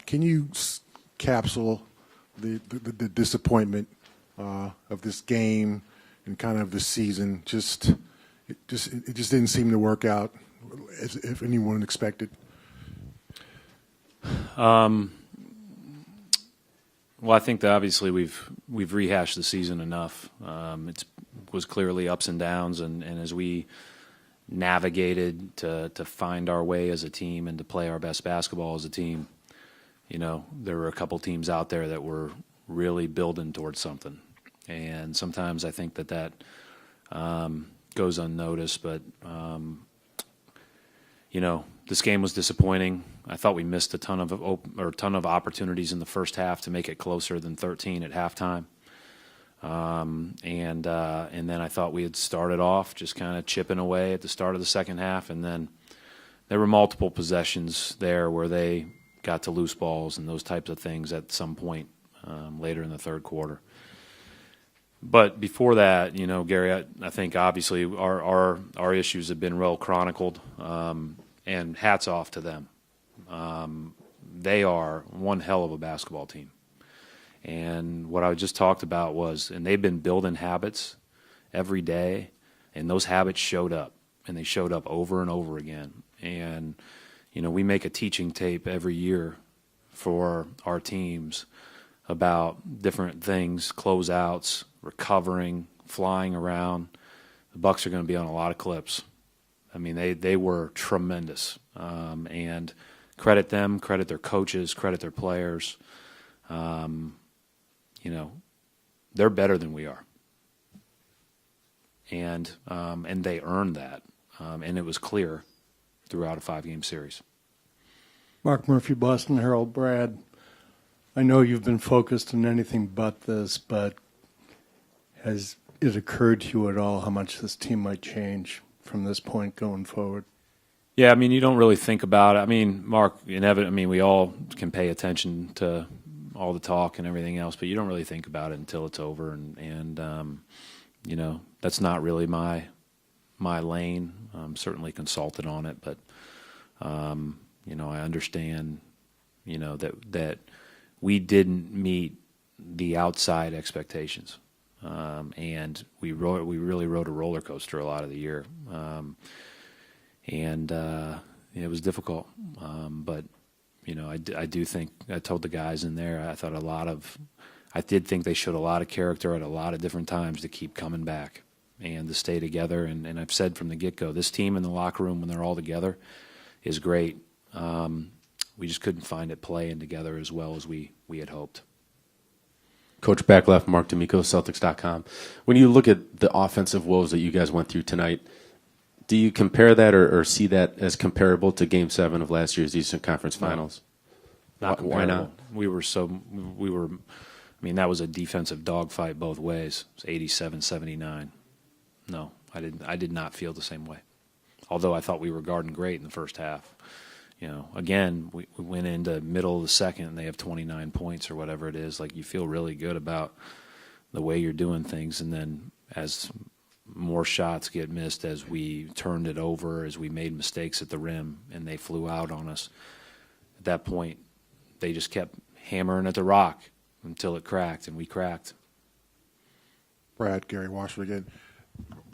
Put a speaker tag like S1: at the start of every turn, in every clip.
S1: Can you capsule the disappointment of this game and kind of the season? It just didn't seem to work out as if anyone expected.
S2: Well, I think that obviously we've rehashed the season enough. It was clearly ups and downs, and as we navigated to find our way as a team and to play our best basketball as a team, there were a couple teams out there that were really building towards something. And sometimes I think that goes unnoticed, but this game was disappointing. I thought we missed a ton of opportunities in the first half to make it closer than 13 at halftime. And then I thought we had started off just kind of chipping away at the start of the second half, and then there were multiple possessions there where they got to loose balls and those types of things at some point later in the third quarter. But before that, Gary, I think obviously our issues have been well chronicled, and hats off to them. They are one hell of a basketball team. And what I just talked about and they've been building habits every day, and those habits showed up, and they showed up over and over again. And, we make a teaching tape every year for our teams about different things, closeouts, recovering, flying around. The Bucks are going to be on a lot of clips. I mean, they were tremendous. And credit them, credit their coaches, credit their players. They're better than we are. And they earned that. And it was clear throughout a 5-game series.
S3: Mark Murphy, Boston Herald. Brad, I know you've been focused on anything but this, but has it occurred to you at all how much this team might change from this point going forward?
S2: Yeah, I mean, you don't really think about it. I mean, Mark, we all can pay attention to all the talk and everything else, but you don't really think about it until it's over. And that's not really my lane. I'm certainly consulted on it, but I understand, that we didn't meet the outside expectations, and we really rode a roller coaster a lot of the year, and it was difficult, but. I do think I told the guys in there. I did think they showed a lot of character at a lot of different times to keep coming back and to stay together. And I've said from the get-go, this team in the locker room when they're all together is great. We just couldn't find it playing together as well as we had hoped.
S4: Coach back left, Mark D'Amico, Celtics.com. When you look at the offensive woes that you guys went through tonight, do you compare that or see that as comparable to Game 7 of last year's Eastern Conference Finals?
S2: Not comparable.
S4: Why not?
S2: That was a defensive dogfight both ways. It was 87-79. No, I did not feel the same way. Although I thought we were guarding great in the first half. Again, we went into middle of the second and they have 29 points or whatever it is. Like, you feel really good about the way you're doing things, and then as more shots get missed, as we turned it over, as we made mistakes at the rim and they flew out on us. At that point, they just kept hammering at the rock until it cracked, and we cracked.
S1: Brad, Gary Washburn again.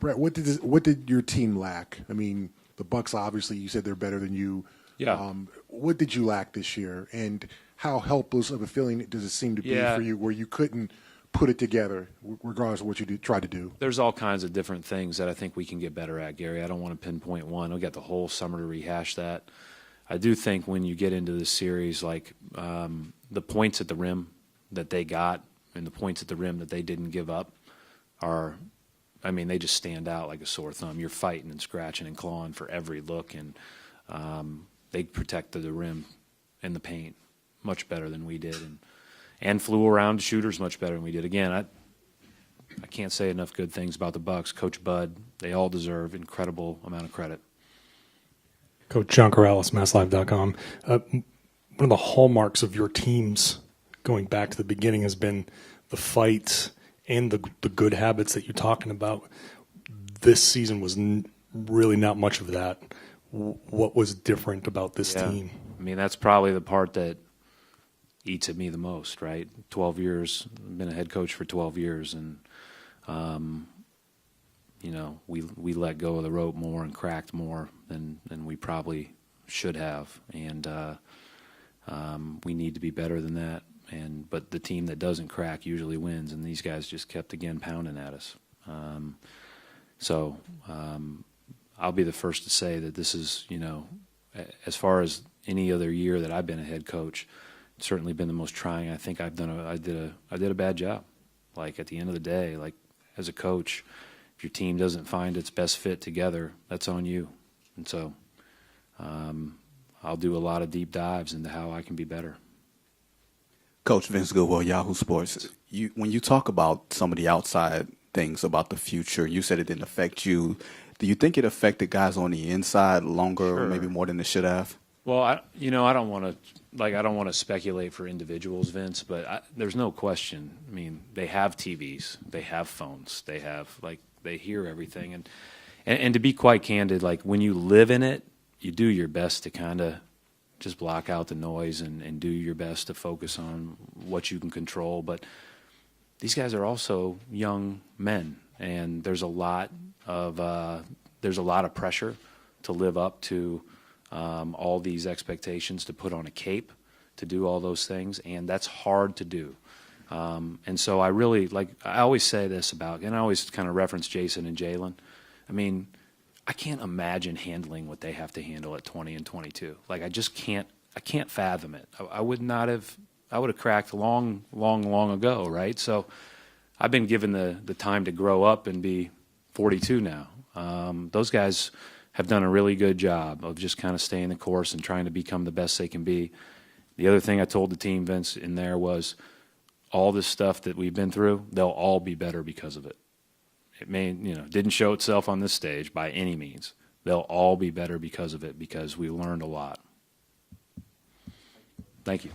S1: Brad, what did your team lack? I mean, the Bucks, obviously, you said they're better than you.
S2: Yeah.
S1: What did you lack this year, and how helpless of a feeling does it seem to be for you where you couldn't put it together, regardless of what you tried to do?
S2: There's all kinds of different things that I think we can get better at, Gary. I don't want to pinpoint one. We got the whole summer to rehash that. I do think when you get into this series, like the points at the rim that they got and the points at the rim that they didn't give up they just stand out like a sore thumb. You're fighting and scratching and clawing for every look, and they protected the rim and the paint much better than we did, and flew around shooters much better than we did. Again, I can't say enough good things about the Bucks. Coach Bud, they all deserve incredible amount of credit.
S5: Coach John Corrales, MassLive.com. One of the hallmarks of your teams going back to the beginning has been the fights and the good habits that you're talking about. This season was really not much of that. What was different about this team?
S2: That's probably the part that eats at me the most, right? 12 years, been a head coach for 12 years, and you know, we let go of the rope more and cracked more than we probably should have, and we need to be better than that. But the team that doesn't crack usually wins, and these guys just kept again pounding at us. I'll be the first to say that this is, you know, as far as any other year that I've been a head coach, it's certainly been the most trying. I think I did a bad job. Like at the end of the day, like as a coach, if your team doesn't find its best fit together, that's on you. And so I'll do a lot of deep dives into how I can be better.
S6: Coach Vince Goodwill, Yahoo Sports. When you talk about some of the outside things about the future, you said it didn't affect you. Do you think it affected guys on the inside longer, or maybe more than it should have?
S2: Well, I don't want to speculate for individuals, Vince, but there's no question. I mean, they have TVs, they have phones, they hear everything, and to be quite candid, like when you live in it, you do your best to kind of just block out the noise and do your best to focus on what you can control. But these guys are also young men, and there's a lot of pressure to live up to all these expectations, to put on a cape, to do all those things, and that's hard to do. And so I always say this about, and I always kind of reference Jason and Jalen. I mean, I can't imagine handling what they have to handle at 20 and 22. Like I can't fathom it. I would have cracked long ago, right? So I've been given the time to grow up and be 42 now. Those guys have done a really good job of just kind of staying the course and trying to become the best they can be. The other thing I told the team, Vince, in there was all this stuff that we've been through, they'll all be better because of it. It didn't show itself on this stage by any means. They'll all be better because of it, because we learned a lot. Thank you.